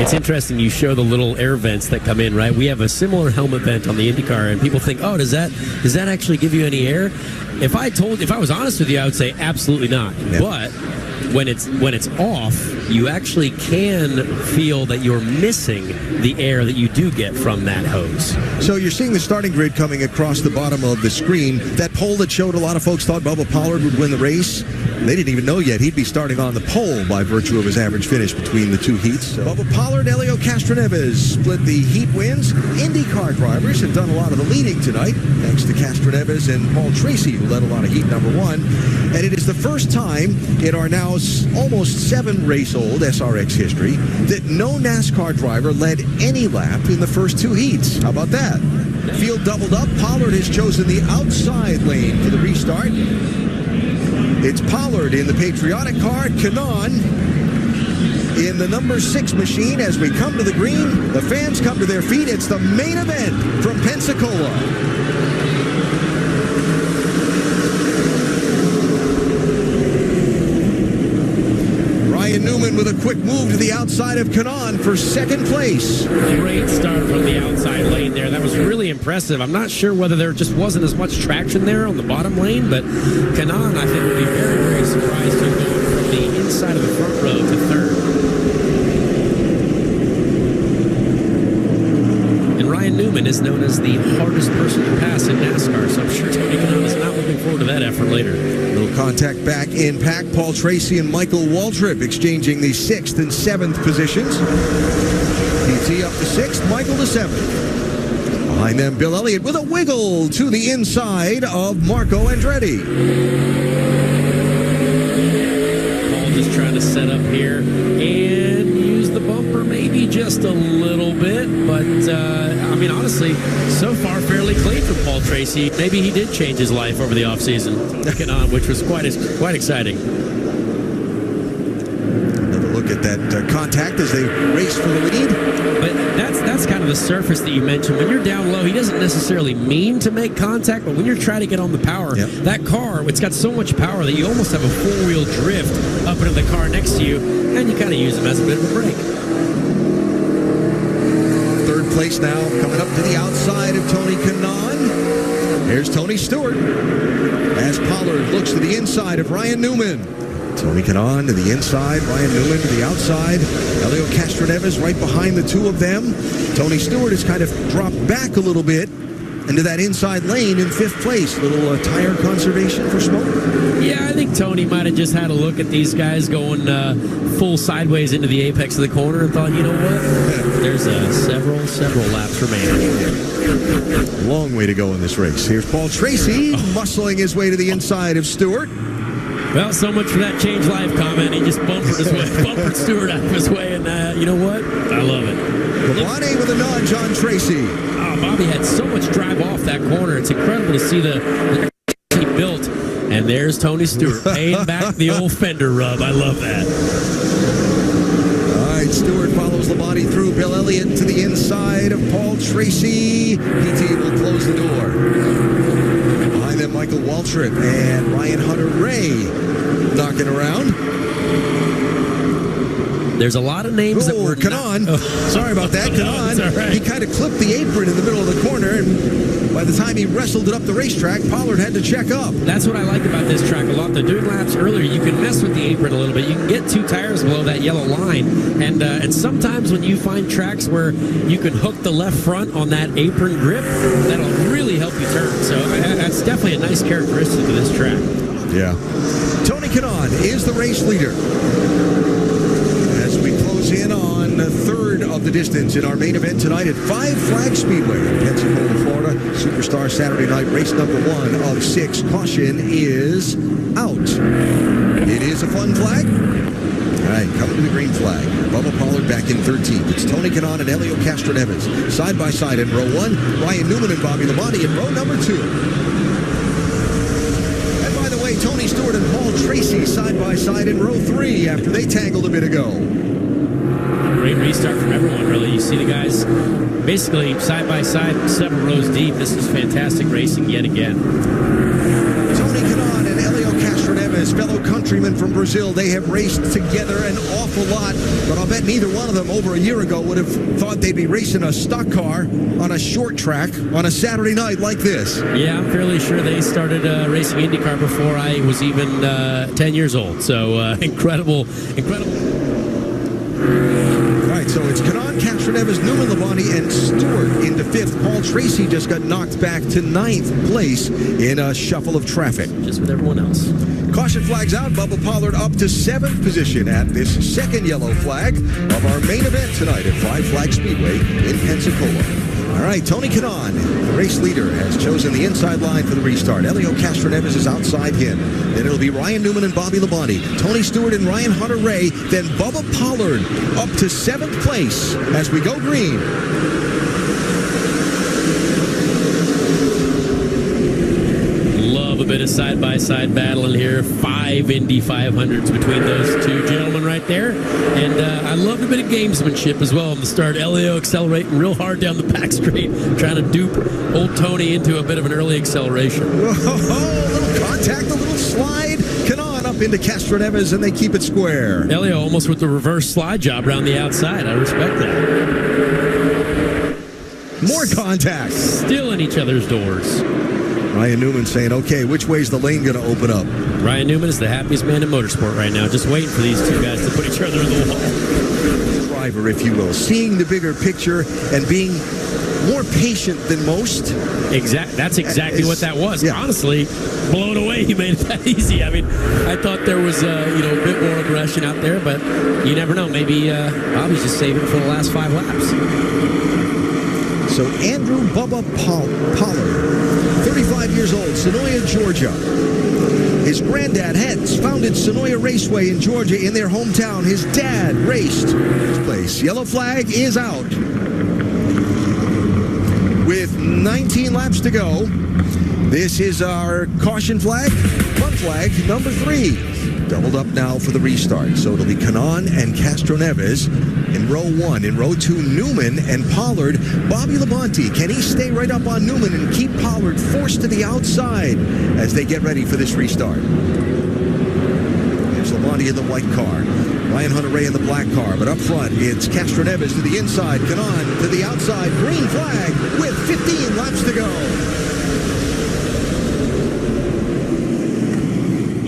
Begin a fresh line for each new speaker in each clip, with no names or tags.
It's interesting you show the little air vents that come in, right? We have a similar helmet vent on the IndyCar, and people think, oh, does that actually give you any air? If I was honest with you, I would say absolutely not. Yeah. But when it's off, you actually can feel that you're missing the air that you do get from that hose.
So you're seeing the starting grid coming across the bottom of the screen. That poll that showed a lot of folks thought Bubba Pollard would win the race. They didn't even know yet he'd be starting on the pole by virtue of his average finish between the two heats. So Bubba Pollard, Hélio Castroneves split the heat wins. IndyCar drivers have done a lot of the leading tonight, thanks to Castroneves and Paul Tracy, who led a lot of heat number one. And it is the first time in our now almost 7-race-old SRX history that no NASCAR driver led any lap in the first two heats. How about that? Field doubled up. Pollard has chosen the outside lane for the restart. It's Pollard in the patriotic car, Kanaan in the number 6 machine. As we come to the green, the fans come to their feet. It's the main event from Pensacola. Ryan Newman with a quick move to the outside of Kanaan for second place.
Great start from the outside lane there. That was really impressive. I'm not sure whether there just wasn't as much traction there on the bottom lane, but Kanaan, I think, would be very, very surprised to go from the inside of the front row to third. And Ryan Newman is known as the hardest person to pass in NASCAR, so I'm sure Tony Kanaan is not looking forward to that effort later.
Little contact back in pack. Paul Tracy and Michael Waltrip exchanging the 6th and 7th positions. PT up to 6th, Michael to 7th. Behind them, Bill Elliott with a wiggle to the inside of Marco Andretti.
Paul just trying to set up here and use the bumper maybe just a little bit, but I mean, honestly, so far fairly clean for Paul Tracy. Maybe he did change his life over the offseason, which was quite exciting.
Another look at that contact as they race for the lead.
But that's kind of the surface that you mentioned. When you're down low, he doesn't necessarily mean to make contact, but when you're trying to get on the power, that car, it's got so much power that you almost have a four-wheel drift up into the car next to you, and you kind of use them as a bit of a brake.
Third place now, coming up to the outside of Tony Kanaan. Here's Tony Stewart as Pollard looks to the inside of Ryan Newman. Tony Kanaan to the inside, Ryan Newman to the outside. Hélio Castroneves right behind the two of them. Tony Stewart has kind of dropped back a little bit into that inside lane in 5th place. Little tire conservation for smoke.
Yeah, I think Tony might have just had a look at these guys going full sideways into the apex of the corner and thought, you know what? There's several laps remaining.
Long way to go in this race. Here's Paul Tracy muscling his way to the inside of Stewart.
Well, so much for that change life comment. He just bumpered Stewart out of his way, and you know what? I love it.
Lonnie with a nudge on Tracy.
Oh, Bobby had so much drive off that corner. It's incredible to see the he built. And there's Tony Stewart paying back the old fender rub. I love that.
All right, Stewart follows Labonte through. Bill Elliott to the inside of Paul Tracy. PT will close the door. Behind them, Michael Waltrip and Ryan Hunter-Ray knocking around.
There's a lot of names that were
Kanaan. Sorry about that, Kanaan.
Right.
He kind of clipped the apron in the middle of the corner, and by the time he wrestled it up the racetrack, Pollard had to check up.
That's what I like about this track a lot. The doing laps earlier, you can mess with the apron a little bit. You can get 2 tires below that yellow line, and sometimes when you find tracks where you can hook the left front on that apron grip, that'll really help you turn. So that's definitely a nice characteristic of this track.
Yeah. Tony Kanaan is the race leader. As we close in on the third of the distance in our main event tonight at Five Flags Speedway in Pensacola, Florida. Superstar Saturday night race number 1 of 6. Caution is out. It is a fun flag. All right, coming to the green flag. Bubba Pollard back in 13th. It's Tony Kanaan and Hélio Castroneves. Side by side in row 1. Ryan Newman and Bobby Labonte in row number 2. Tony Stewart and Paul Tracy side by side in row 3 after they tangled a bit ago.
Great restart from everyone, really. You see the guys basically side by side, several rows deep. This is fantastic racing yet again.
Tony Kanaan and Hélio Castroneves, fellow country countrymen from Brazil. They have raced together an awful lot, but I'll bet neither one of them over a year ago would have thought they'd be racing a stock car on a short track on a Saturday night like this.
Yeah, I'm fairly sure they started racing IndyCar before I was even 10 years old. So incredible.
All right, so it's Canan, Castroneves, Newman, Labonte, and Stewart into 5th. Paul Tracy just got knocked back to 9th place in a shuffle of traffic.
Just with everyone else.
Caution flags out. Bubba Pollard up to 7th position at this second yellow flag of our main event tonight at Five Flags Speedway in Pensacola. All right, Tony Canan, the race leader, has chosen the inside line for the restart. Hélio Castroneves is outside him. Then it'll be Ryan Newman and Bobby Labonte, Tony Stewart and Ryan Hunter-Reay, then Bubba Pollard up to 7th place as we go green.
Love a bit of side-by-side battling here. 5 Indy 500s between those two gentlemen right there. And I love a bit of gamesmanship as well on the start. Hélio accelerating real hard down the back straight, trying to dupe old Tony into a bit of an early acceleration.
Whoa, a little contact, a little slide. Canan up into Castroneves, and they keep it square.
Hélio almost with the reverse slide job around the outside. I respect that.
More contact.
Still in each other's doors.
Ryan Newman saying, okay, which way's the lane going to open up?
Ryan Newman is the happiest man in motorsport right now, just waiting for these two guys to put each other in the wall.
Driver, if you will, seeing the bigger picture and being more patient than most.
That's exactly what that was.
Yeah.
Honestly, blown away he made it that easy. I mean, I thought there was a bit more aggression out there, but you never know. Maybe Bobby's just saving it for the last 5 laps.
So Andrew Bubba Pollard, 35 years old, Sonoya, Georgia. His granddad has founded Sonoya Raceway in Georgia in their hometown. His dad raced this place. Yellow flag is out. With 19 laps to go, this is our caution flag, fun flag, number 3. Doubled up now for the restart. So it'll be Canan and Castroneves in row 1. In row 2, Newman and Pollard. Bobby Labonte, can he stay right up on Newman and keep Pollard forced to the outside as they get ready for this restart? There's Labonte in the white car. Ryan Hunter-Reay in the black car. But up front, it's Castroneves to the inside. Canan to the outside. Green flag with 15 laps to go.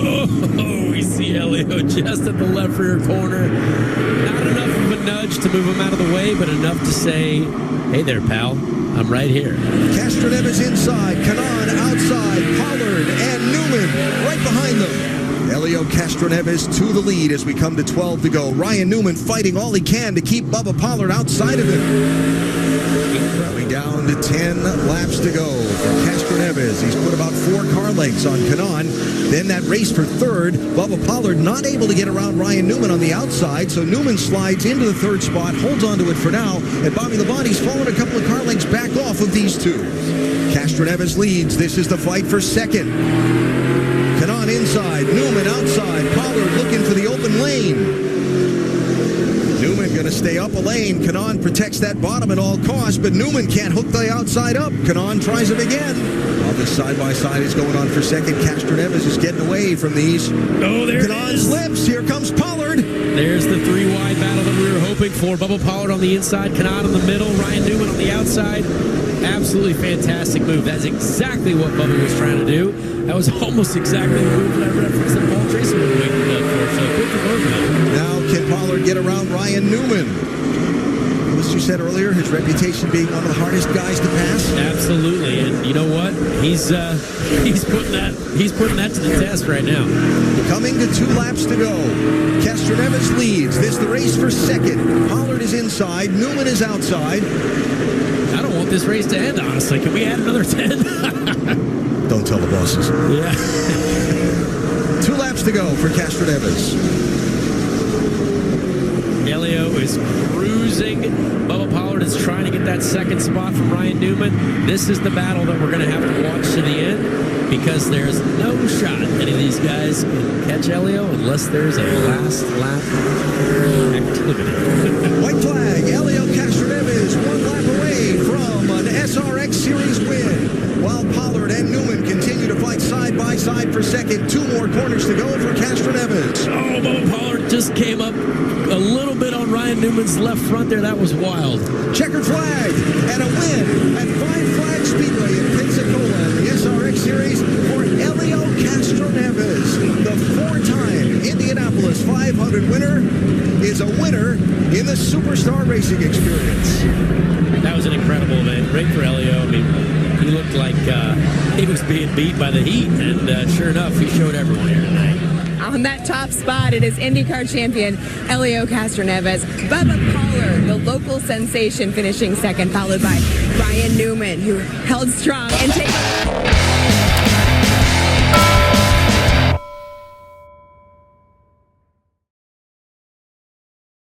Oh, we see Hélio just at the left rear corner. Not enough of a nudge to move him out of the way, but enough to say, hey there, pal, I'm right here.
Castroneves inside, Canan outside, Pollard and Newman right behind them. Hélio Castroneves to the lead as we come to 12 to go. Ryan Newman fighting all he can to keep Bubba Pollard outside of him. Coming down to 10 laps to go for Castroneves. He's put about 4 car lengths on Canan. Then that race for third. Bubba Pollard not able to get around Ryan Newman on the outside, so Newman slides into the third spot, holds onto it for now, and Bobby Labonte's fallen a couple of car lengths back off of these two. Castroneves leads. This is the fight for second. Canan inside, Newman outside, Pollard looking for the open lane. Newman going to stay up a lane. Canan protects that bottom at all costs, but Newman can't hook the outside up. Canan tries him again. While this side-by-side is going on for second, Castroneves is getting away from these.
Oh, there
Canan
it is.
slips. Here comes Pollard.
There's the 3-wide battle that we were hoping for. Bubba Pollard on the inside, Canan in the middle, Ryan Newman on the outside. Absolutely fantastic move. That's exactly what Bubba was trying to do. That was almost exactly the move that I referenced that Paul Tracy was waiting for. So good for both of them.
Now can Pollard get around Ryan Newman? As you said earlier, his reputation being one of the hardest guys to pass.
Absolutely, and you know what? He's putting that to the test right now.
Coming to 2 laps to go. Castroneves leads. This the race for second. Pollard is inside. Newman is outside.
I don't want this race to end, honestly. Can we add another 10?
Don't tell the bosses.
Yeah.
2 laps to go for Castroneves.
Hélio is cruising. Bubba Pollard is trying to get that second spot from Ryan Newman. This is the battle that we're going to have to watch to the end because there's no shot any of these guys can catch Hélio unless there's a last lap activity.
White flag. Hélio Castroneves 1 lap away from an SRX Series win, while Pollard and Newman continue to fight side by inside for second. 2 more corners to go for Castroneves.
Oh, Bubba Pollard just came up a little bit on Ryan Newman's left front there. That was wild.
Checkered flag and a win at Five Flags Speedway in Pensacola in the SRX Series for Hélio Castroneves. The 4-time Indianapolis 500 winner is a winner in the Superstar Racing Experience.
That was an incredible event. Great for Hélio. I mean, he looked like he was being beat by the heat, and sure enough, he showed everyone here tonight.
On that top spot, it is IndyCar champion Hélio Castroneves. Bubba Pollard, the local sensation, finishing second, followed by Ryan Newman, who held strong and taking